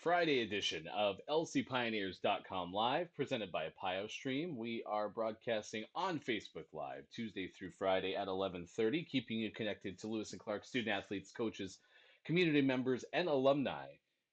Friday edition of lcpioneers.com Live, presented by PioStream. We are broadcasting on Facebook Live Tuesday through Friday at 11:30, keeping you connected to Lewis and Clark student athletes, coaches, community members, and alumni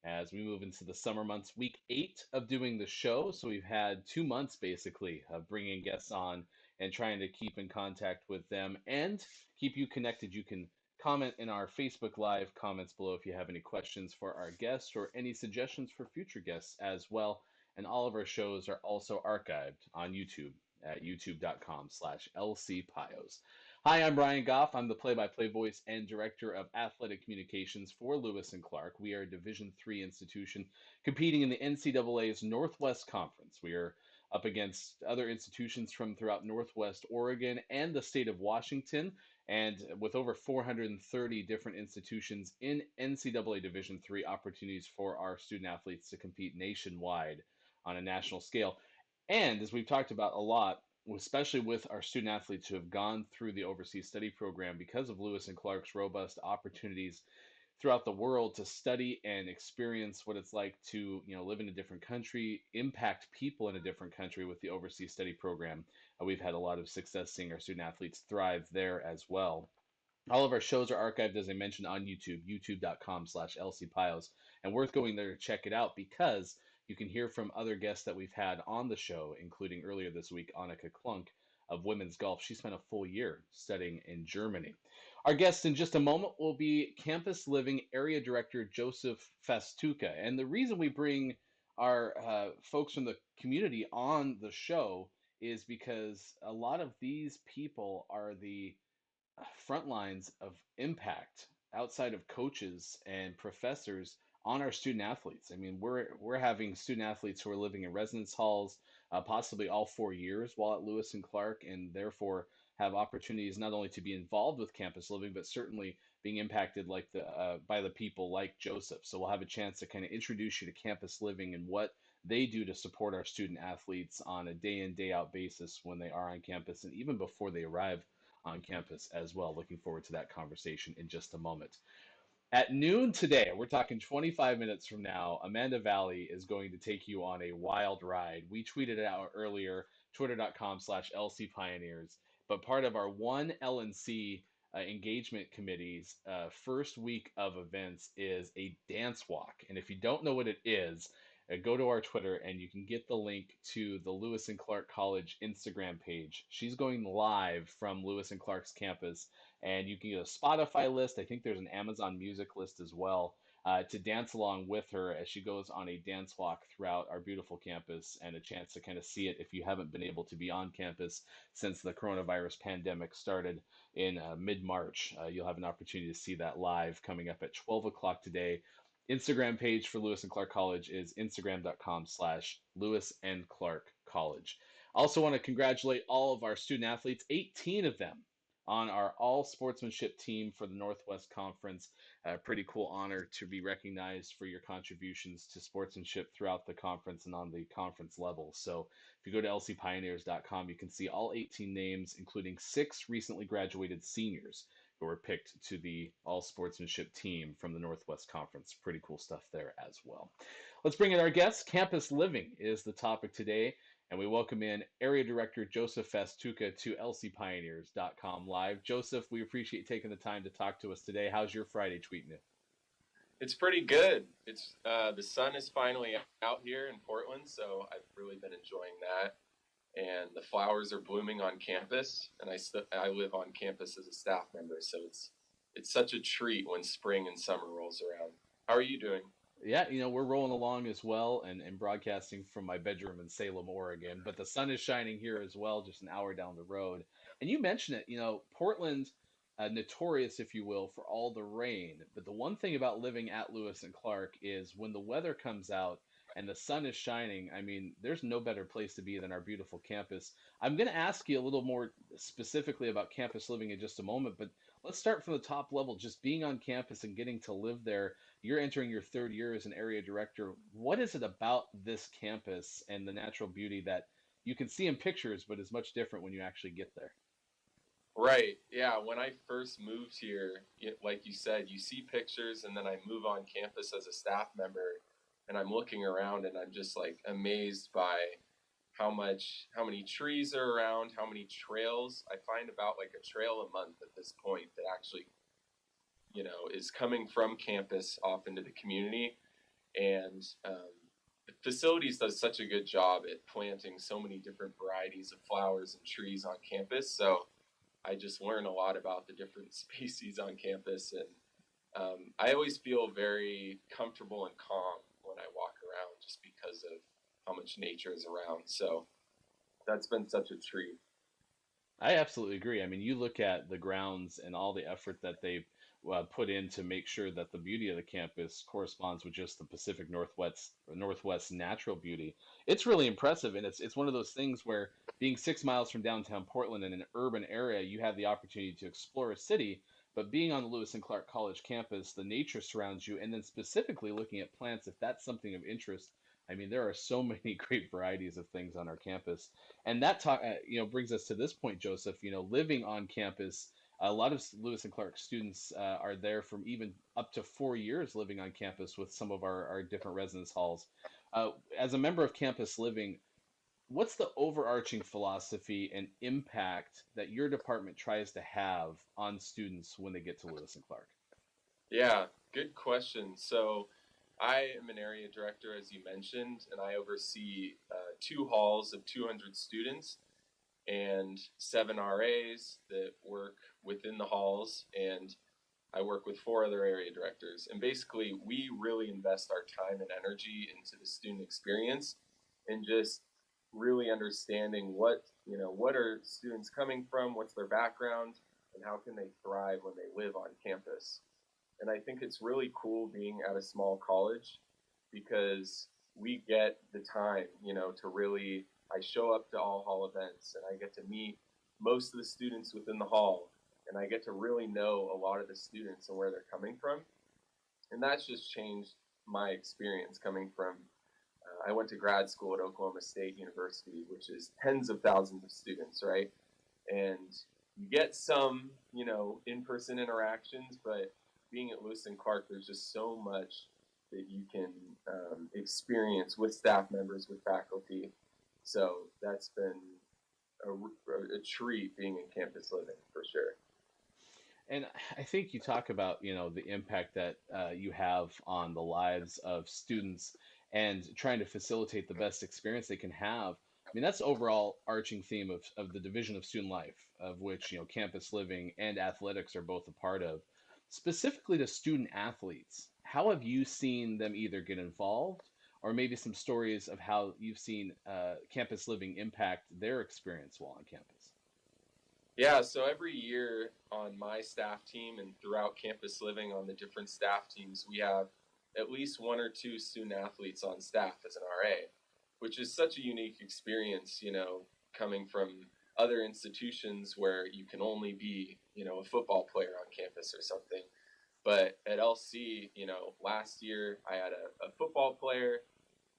as we move into the summer months. Week 8 of doing the show, so we've had 2 months basically of bringing guests on and trying to keep in contact with them and keep you connected. You can comment in our Facebook Live comments below if you have any questions for our guests or any suggestions for future guests as well. And all of our shows are also archived on YouTube at youtube.com/lcpios. Hi, I'm Ryan Goff. I'm the play-by-play voice and director of athletic communications for Lewis and Clark. We are a Division III institution competing in the NCAA's Northwest Conference. We are up against other institutions from throughout Northwest Oregon and the state of Washington, and with over 430 different institutions in NCAA Division III, opportunities for our student athletes to compete nationwide on a national scale. And as we've talked about a lot, especially with our student athletes who have gone through the overseas study program because of Lewis and Clark's robust opportunities throughout the world to study and experience what it's like to live in a different country, impact people in a different country with the overseas study program. We've had a lot of success seeing our student athletes thrive there as well. All of our shows are archived, as I mentioned, on YouTube, youtube.com/lcpios, and worth going there to check it out because you can hear from other guests that we've had on the show, including earlier this week, Annika Klunk of women's golf. She spent a full year studying in Germany. Our guest in just a moment will be Campus Living Area Director Joseph Fastuca. And the reason we bring our folks from the community on the show is because a lot of these people are the front lines of impact outside of coaches and professors on our student athletes. I mean, we're having student athletes who are living in residence halls, possibly all 4 years while at Lewis and Clark, and therefore have opportunities not only to be involved with campus living, but certainly being impacted like the by the people like Joseph. So we'll have a chance to kind of introduce you to campus living and what they do to support our student athletes on a day in, day out basis when they are on campus and even before they arrive on campus as well. Looking forward to that conversation in just a moment. At noon today, we're talking 25 minutes from now, Amanda Valley is going to take you on a wild ride. We tweeted it out earlier, twitter.com/LCPioneers, but part of our One LNC engagement committee's first week of events is a dance walk. And if you don't know what it is, go to our Twitter and you can get the link to the Lewis and Clark College Instagram page. She's going live from Lewis and Clark's campus, and you can get a Spotify list. I think there's an Amazon Music list as well to dance along with her as she goes on a dance walk throughout our beautiful campus, and a chance to kind of see it if you haven't been able to be on campus since the coronavirus pandemic started in mid-March. You'll have an opportunity to see that live coming up at 12 o'clock today. Instagram page for Lewis and Clark College is instagram.com/Lewis and Clark College. I also want to congratulate all of our student athletes, 18 of them on our all sportsmanship team for the Northwest Conference. A pretty cool honor to be recognized for your contributions to sportsmanship throughout the conference and on the conference level. So if you go to lcpioneers.com, you can see all 18 names, including 6 recently graduated seniors who were picked to the all sportsmanship team from the Northwest Conference. Pretty cool stuff there as well. Let's bring in our guests. Campus living is the topic today, and we welcome in Area Director Joseph Fastuca to lcpioneers.com Live. Joseph, we appreciate taking the time to talk to us today. How's your Friday treating you? It's pretty good. It's the sun is finally out here in Portland, so I've really been enjoying that. And the flowers are blooming on campus, and I live on campus as a staff member, so it's such a treat when spring and summer rolls around. How are you doing? Yeah, we're rolling along as well and broadcasting from my bedroom in Salem, Oregon. But the sun is shining here as well, just an hour down the road. And you mentioned it, Portland, notorious, if you will, for all the rain. But the one thing about living at Lewis and Clark is when the weather comes out and the sun is shining, I mean, there's no better place to be than our beautiful campus. I'm going to ask you a little more specifically about campus living in just a moment, but let's start from the top level, just being on campus and getting to live there. You're entering your third year as an area director. What is it about this campus and the natural beauty that you can see in pictures, but is much different when you actually get there? Right. Yeah. When I first moved here, like you said, you see pictures, and then I move on campus as a staff member. and I'm looking around and I'm just like amazed by how many trees are around, how many trails. I find about like a trail a month at this point that actually, is coming from campus off into the community. And the facilities does such a good job at planting so many different varieties of flowers and trees on campus. So I just learn a lot about the different species on campus, and I always feel very comfortable and calm when I walk around, just because of how much nature is around. So that's been such a treat. I absolutely agree. I mean, you look at the grounds and all the effort that they've put in to make sure that the beauty of the campus corresponds with just the Pacific Northwest natural beauty. It's really impressive, and it's one of those things where being 6 miles from downtown Portland in an urban area, you have the opportunity to explore a city. But being on the Lewis and Clark College campus, the nature surrounds you, and then specifically looking at plants, if that's something of interest. I mean, there are so many great varieties of things on our campus, and that brings us to this point, Joseph. Living on campus, a lot of Lewis and Clark students are there from even up to 4 years living on campus with some of our different residence halls. As a member of campus living, what's the overarching philosophy and impact that your department tries to have on students when they get to Lewis and Clark? Yeah, good question. So I am an area director, as you mentioned, and I oversee two halls of 200 students and seven RAs that work within the halls, and I work with four other area directors. And basically, we really invest our time and energy into the student experience and just really understanding what are students coming from, what's their background, and how can they thrive when they live on campus. And I think it's really cool being at a small college because we get the time, to really. I show up to all hall events and I get to meet most of the students within the hall, and I get to really know a lot of the students and where they're coming from. And that's just changed my experience coming from. I went to grad school at Oklahoma State University, which is tens of thousands of students, right? And you get some, in-person interactions, but being at Lewis and Clark, there's just so much that you can experience with staff members, with faculty. So that's been a treat being in campus living for sure. And I think you talk about, the impact that you have on the lives of students and trying to facilitate the best experience they can have. I mean, that's the overall arching theme of the division of student life, of which, campus living and athletics are both a part of. Specifically to student athletes, how have you seen them either get involved or maybe some stories of how you've seen campus living impact their experience while on campus? Yeah, so every year on my staff team and throughout campus living on the different staff teams, we have at least one or two student athletes on staff as an RA, which is such a unique experience, coming from other institutions where you can only be, a football player on campus or something. But at LC, last year I had a football player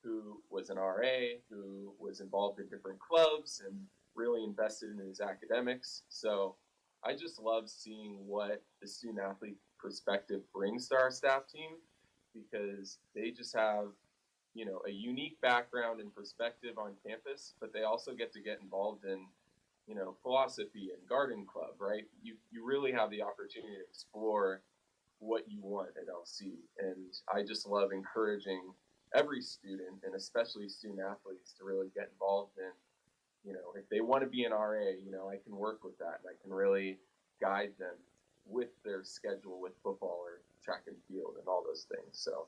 who was an RA, who was involved in different clubs and really invested in his academics. So I just love seeing what the student athlete perspective brings to our staff team because they just have, a unique background and perspective on campus, but they also get involved in, philosophy and garden club, right? You really have the opportunity to explore what you want at LC. And I just love encouraging every student and especially student athletes to really get involved in, if they want to be an RA, I can work with that and I can really guide them with their schedule with football or track and field and all those things. So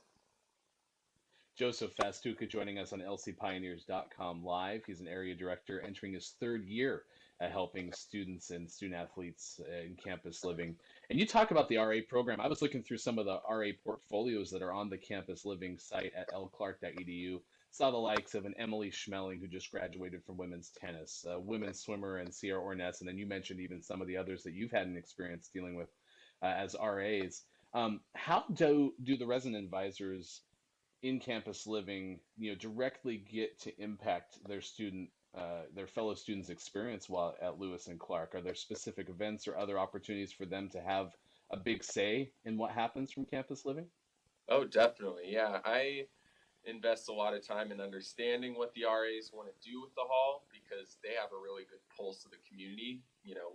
Joseph Fastuca joining us on lcpioneers.com live. He's an area director entering his third year at helping students and student athletes in campus living. And you talk about the RA program. I was looking through some of the RA portfolios that are on the campus living site at lclark.edu. Saw the likes of an Emily Schmeling, who just graduated from women's tennis, a women's swimmer, and Sierra Orness. And then you mentioned even some of the others that you've had an experience dealing with as RAs. How do the resident advisors in campus living, directly get to impact their fellow students' experience while at Lewis and Clark? Are there specific events or other opportunities for them to have a big say in what happens from campus living? oh, definitely, yeah. I invest a lot of time in understanding what the RAs want to do with the hall because they have a really good pulse of the community.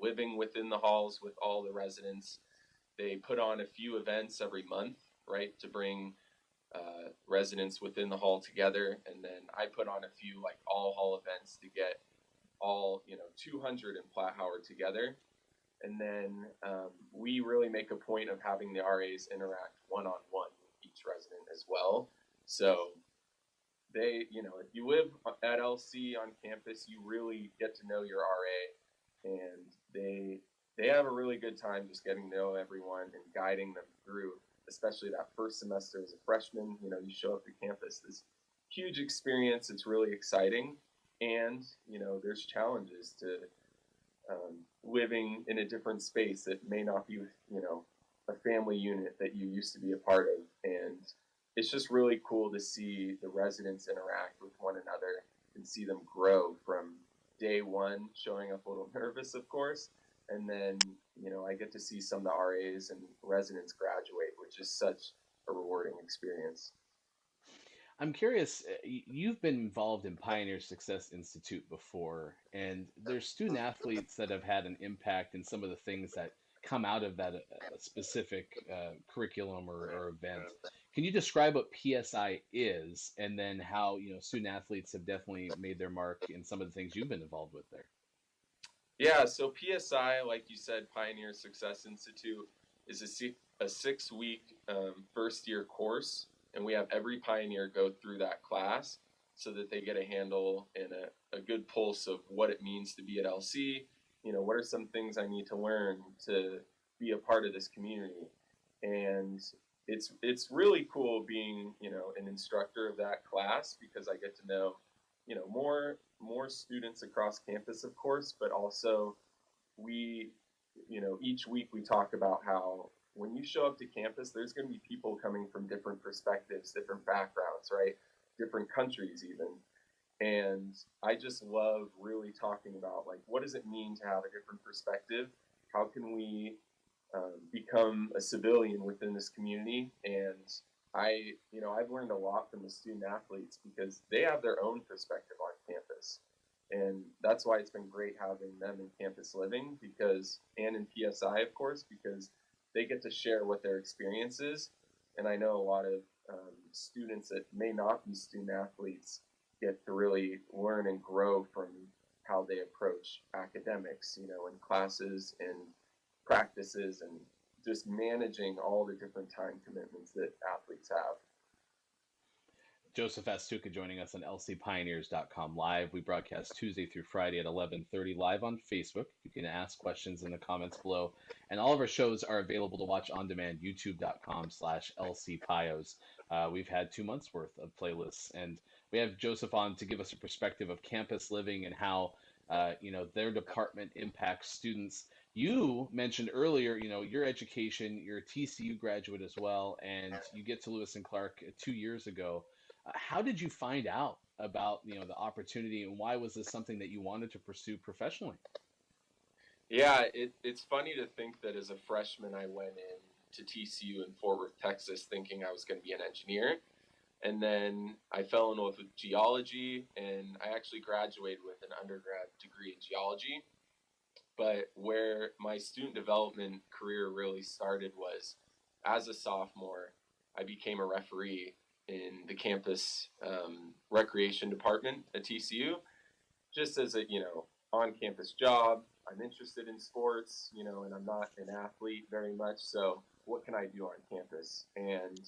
Living within the halls with all the residents, they put on a few events every month, right, to bring residents within the hall together, and then I put on a few like all hall events to get all 200 in Platt Howard together, and then we really make a point of having the RAs interact one-on-one with each resident as well. So if you live at LC on campus, you really get to know your RA, and they have a really good time just getting to know everyone and guiding them through, especially that first semester as a freshman. You show up to campus, this huge experience. It's really exciting, and there's challenges to living in a different space that may not be, a family unit that you used to be a part of. And it's just really cool to see the residents interact with one another and see them grow from day one, showing up a little nervous, of course. And then, I get to see some of the RAs and residents graduate, which is such a rewarding experience. I'm curious, you've been involved in Pioneer Success Institute before, and there's student athletes that have had an impact in some of the things that come out of that specific curriculum or event. Can you describe what PSI is, and then how, student athletes have definitely made their mark in some of the things you've been involved with there? Yeah, so PSI, like you said, Pioneer Success Institute, is a 6 week first year course, and we have every pioneer go through that class so that they get a handle and a good pulse of what it means to be at LC. What are some things I need to learn to be a part of this community? And it's really cool being an instructor of that class because I get to know more students across campus, of course, but also we each week we talk about how when you show up to campus, there's going to be people coming from different perspectives, different backgrounds, right, different countries even. And I just love really talking about like what does it mean to have a different perspective, how can we become a civilian within this community. And I've learned a lot from the student athletes because they have their own perspective on campus. And that's why it's been great having them in campus living and in PSI, of course, because they get to share what their experience is. And I know a lot of students that may not be student athletes get to really learn and grow from how they approach academics, in classes and practices and just managing all the different time commitments that athletes have. Joseph Fastuca joining us on lcpioneers.com live. We broadcast Tuesday through Friday at 11:30 live on Facebook. You can ask questions in the comments below. And all of our shows are available to watch on demand, youtube.com/lcpios. We've had 2 months worth of playlists. And we have Joseph on to give us a perspective of campus living and how their department impacts students. You mentioned earlier, your education, you're a TCU graduate as well, and you get to Lewis and Clark 2 years ago. How did you find out about the opportunity, and why was this something that you wanted to pursue professionally? Yeah, it's funny to think that as a freshman, I went in to TCU in Fort Worth, Texas, thinking I was going to be an engineer. And then I fell in love with geology, and I actually graduated with an undergrad degree in geology. But where my student development career really started was as a sophomore, I became a referee in the campus recreation department at TCU, just as a on campus job. I'm interested in sports, and I'm not an athlete very much. So what can I do on campus? And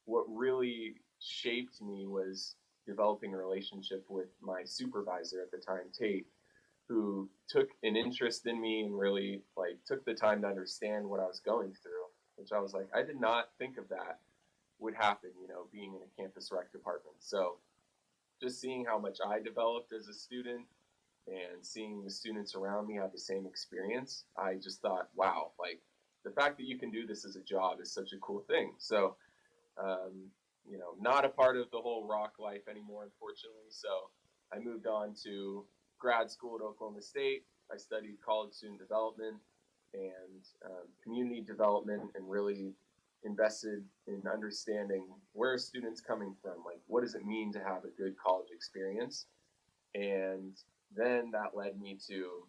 what really shaped me was developing a relationship with my supervisor at the time, Tate, who took an interest in me and really like took the time to understand what I was going through, which I was like, I did not think of that would happen, being in a campus rec department. So just seeing how much I developed as a student and seeing the students around me have the same experience, I just thought, wow, like the fact that you can do this as a job is such a cool thing. So, not a part of the whole rock life anymore, unfortunately. So I moved on to grad school at Oklahoma State. I studied college student development and community development, and really invested in understanding where are students coming from, like what does it mean to have a good college experience. And then that led me to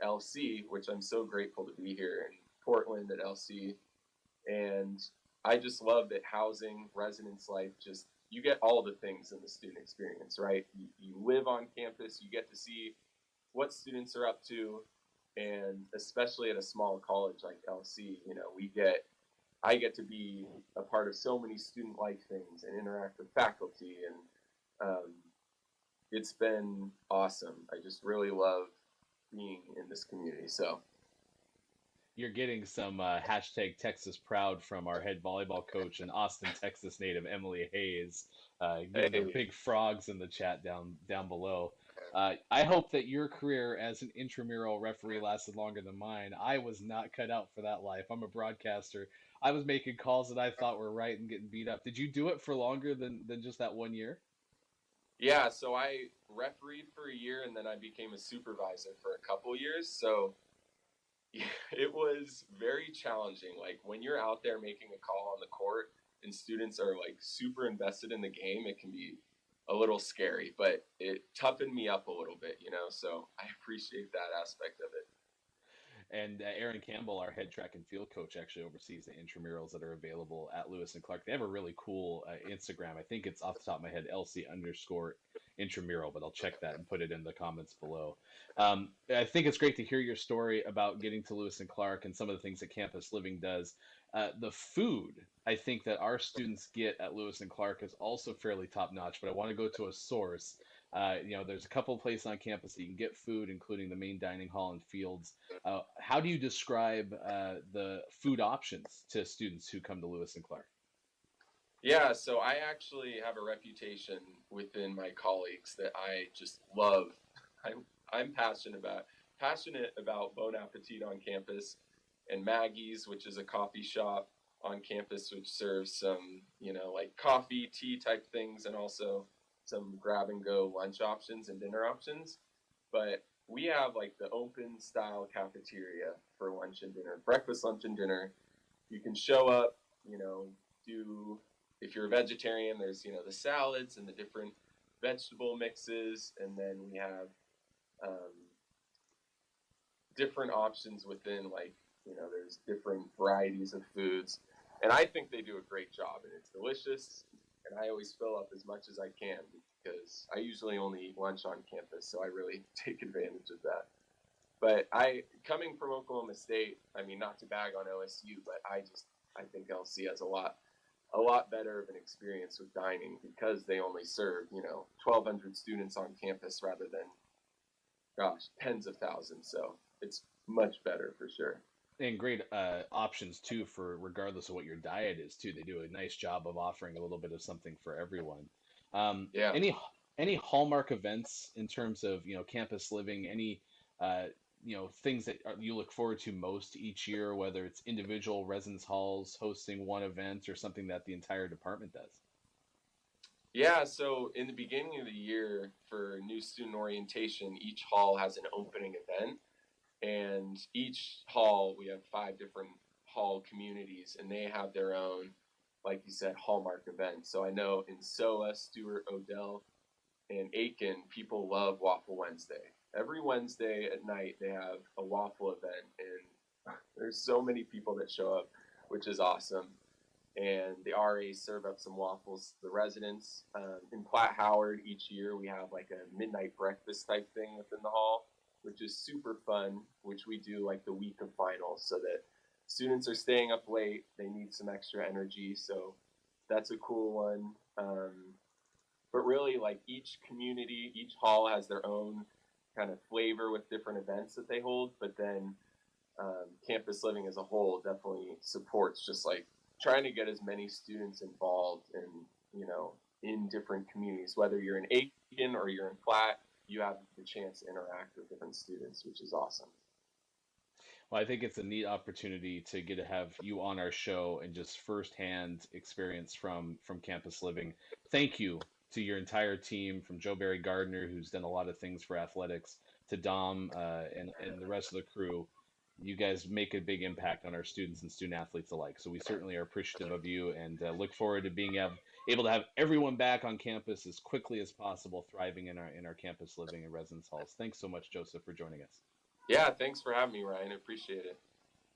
LC, which I'm so grateful to be here in Portland at LC. And I just love that housing, residence life, just you get all the things in the student experience, right? You live on campus, you get to see what students are up to, and especially at a small college like LC, I get to be a part of so many student life things and interact with faculty, and it's been awesome. I just really love being in this community. So, You're getting some hashtag Texas proud from our head volleyball coach and Austin, Texas native Emily Hayes, giving the hey, big frogs in the chat down below. I hope that your career as an intramural referee lasted longer than mine. I was not cut out for that life. I'm a broadcaster. I was making calls that I thought were right and getting beat up. Did you do it for longer than just that 1 year? yeah, so I refereed for a year and then I became a supervisor for a couple years. So it was very challenging. Like when you're out there making a call on the court and students are like super invested in the game, it can be a little scary, but it toughened me up a little bit, so I appreciate that aspect of it. And Aaron Campbell, our head track and field coach, actually oversees the intramurals that are available at Lewis and Clark. They have a really cool Instagram. I think it's off the top of my head, LC underscore intramural, but I'll check that and put it in the comments below. I think it's great to hear your story about getting to Lewis and Clark and some of the things that campus living does. The food I think that our students get at Lewis and Clark is also fairly top notch, but I want to go to a source. There's a couple of places on campus that you can get food, including the main dining hall and fields. How do you describe the food options to students who come to Lewis and Clark? Yeah, so I actually have a reputation within my colleagues that I just love. I'm passionate about Bon Appetit on campus, and Maggie's, which is a coffee shop on campus, which serves some, like coffee, tea type things, and also some grab and go lunch options and dinner options. But we have like the open style cafeteria for lunch and dinner, breakfast, lunch, and dinner. You can show up, do if you're a vegetarian, there's the salads and the different vegetable mixes, and then we have um, different options within, like, there's different varieties of foods, and I think they do a great job, and it's delicious, and I always fill up as much as I can because I usually only eat lunch on campus, so I really take advantage of that. But coming from Oklahoma State, I mean, not to bag on OSU, but I think LC has a lot better of an experience with dining because they only serve 1,200 students on campus rather than, gosh, tens of thousands. So it's much better for sure. And great options too for regardless of what your diet is too. They do a nice job of offering a little bit of something for everyone. Um, Yeah. any any hallmark events in terms of campus living? Any uh, things that you look forward to most each year, whether it's individual residence halls hosting one event or something that the entire department does? Yeah, so in the beginning of the year for new student orientation, each hall has an opening event, and each hall we have five different hall communities, and they have their own, like you said, hallmark events. So I know in SOA, Stewart, Odell, and Aiken, people love Waffle Wednesday. Every Wednesday at night, they have a waffle event, and there's so many people that show up, which is awesome. And the RAs serve up some waffles to the residents. In Platt Howard, each year we have like a midnight breakfast type thing within the hall, which is super fun, which we do like the week of finals so that students are staying up late. They need some extra energy. So that's a cool one. But really, like each community, each hall has their own kind of flavor with different events that they hold. But then campus living as a whole definitely supports just like trying to get as many students involved in different communities, whether you're in Aiken or you're in Platt, you have the chance to interact with different students, which is awesome. Well, I think it's a neat opportunity to get to have you on our show and just firsthand experience from campus living. Thank you to your entire team, from Joe Barry Gardner, who's done a lot of things for athletics, to Dom and the rest of the crew. you guys make a big impact on our students and student athletes alike. So we certainly are appreciative of you, and look forward to being able to have everyone back on campus as quickly as possible, thriving in our campus living and residence halls. Thanks so much, Joseph, for joining us. Yeah, thanks for having me, Ryan. I appreciate it.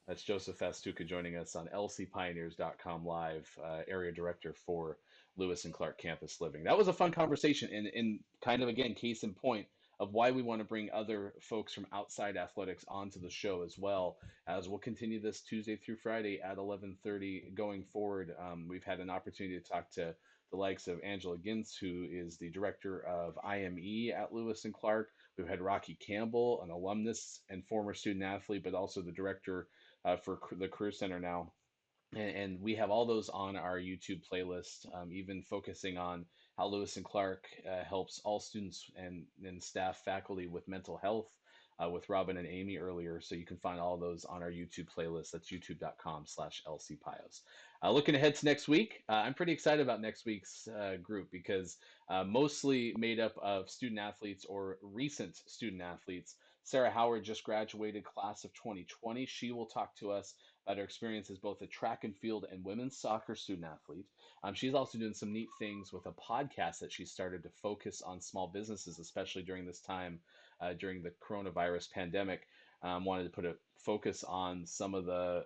That's Joseph Fastuca joining us on lcpioneers.com live, area director for Lewis and Clark Campus Living. That was a fun conversation, and kind of, again, case in point of why we want to bring other folks from outside athletics onto the show as well, as we'll continue this Tuesday through Friday at 11:30 going forward. We've had an opportunity to talk to the likes of Angela Gintz, who is the director of IME at Lewis and Clark. We've had Rocky Campbell, an alumnus and former student athlete, but also the director for the Career Center now. And we have all those on our YouTube playlist, even focusing on how Lewis and Clark helps all students and staff, faculty with mental health with Robin and Amy earlier. So you can find all those on our YouTube playlist. That's youtube.com/lcpios. Looking ahead to next week, I'm pretty excited about next week's group because mostly made up of student athletes or recent student athletes. Sarah Howard just graduated, class of 2020. She will talk to us about her experience as both a track and field and women's soccer student athlete. She's also doing some neat things with a podcast that she started to focus on small businesses, especially during this time, during the coronavirus pandemic. Wanted to put a focus on some of the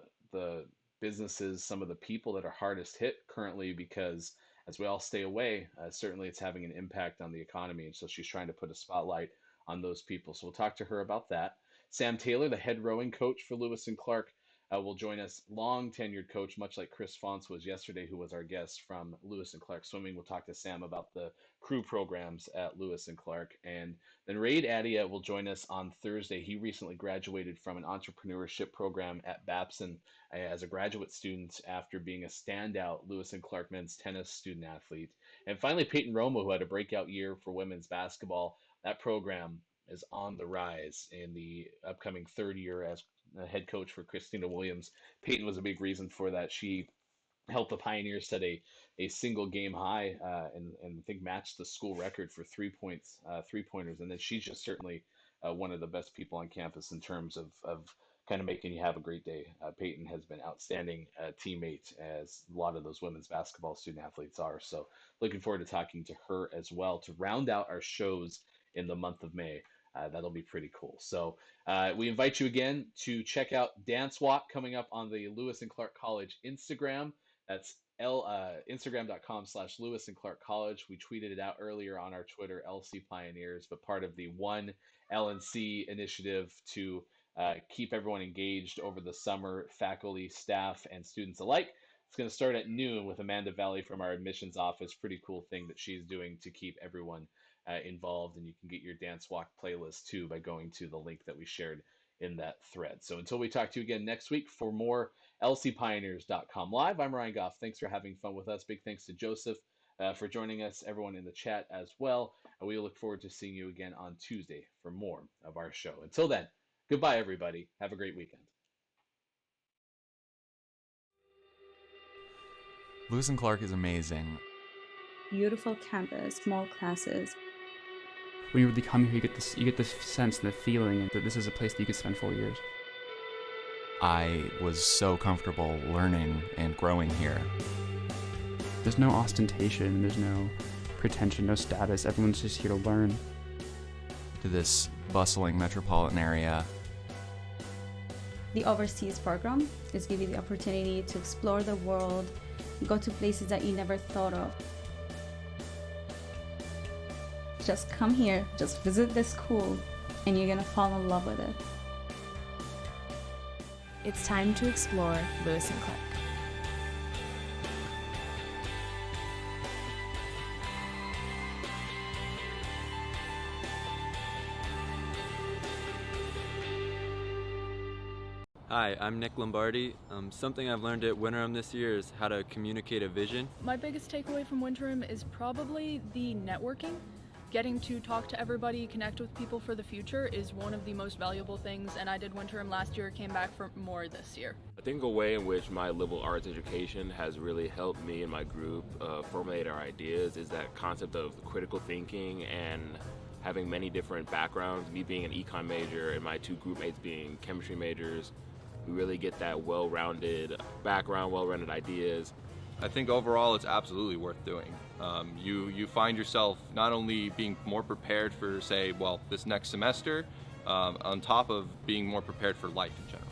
businesses, some of the people that are hardest hit currently, because as we all stay away, certainly it's having an impact on the economy. And so she's trying to put a spotlight on those people. So we'll talk to her about that. Sam Taylor, the head rowing coach for Lewis and Clark, will join us. Long tenured coach, much like Chris Fonts was yesterday, who was our guest from Lewis and Clark Swimming. We'll talk to Sam about the crew programs at Lewis and Clark. And then Raid Adia will join us on Thursday. He recently graduated from an entrepreneurship program at Babson as a graduate student after being a standout Lewis and Clark men's tennis student athlete. And finally, Peyton Romo, who had a breakout year for women's basketball. That program is on the rise in the upcoming third year as head coach for Christina Williams. Peyton was a big reason for that. She helped the Pioneers set a single game high and I think matched the school record for 3 points, 3 pointers. And then she's just certainly one of the best people on campus in terms of kind of making you have a great day. Peyton has been outstanding teammate, as a lot of those women's basketball student athletes are. So looking forward to talking to her as well to round out our shows in the month of May. That'll be pretty cool. So we invite you again to check out Dance Walk coming up on the Lewis and Clark College Instagram. That's Instagram.com/Lewis and Clark College. We tweeted it out earlier on our Twitter, LC Pioneers, but part of the One LNC initiative to keep everyone engaged over the summer, faculty, staff, and students alike. It's going to start at noon with Amanda Valley from our admissions office. Pretty cool thing that she's doing to keep everyone involved. And you can get your Dance Walk playlist too by going to the link that we shared in that thread. So until we talk to you again next week for more lcpioneers.com live, I'm Ryan Goff. Thanks for having fun with us. Big thanks to Joseph for joining us, everyone in the chat as well. And we look forward to seeing you again on Tuesday for more of our show. Until then, goodbye, everybody. Have a great weekend. Lewis and Clark is amazing. Beautiful campus, small classes. When you really come here, you get this sense and the feeling that this is a place that you could spend 4 years. I was so comfortable learning and growing here. There's no ostentation, there's no pretension, no status. Everyone's just here to learn. To this bustling metropolitan area. The overseas program is giving you the opportunity to explore the world, go to places that you never thought of. Just come here, just visit the school, and you're gonna fall in love with it. It's time to explore Lewis and Clark. Hi, I'm Nick Lombardi. Something I've learned at Winterim this year is how to communicate a vision. My biggest takeaway from Winterim is probably the networking. Getting to talk to everybody, connect with people for the future is one of the most valuable things, and I did Winterim last year, came back for more this year. I think a way in which my liberal arts education has really helped me and my group formulate our ideas is that concept of critical thinking and having many different backgrounds, me being an econ major and my two group mates being chemistry majors. We really get that well-rounded background, well-rounded ideas. I think overall it's absolutely worth doing. You find yourself not only being more prepared for, say, well, this next semester, on top of being more prepared for life in general.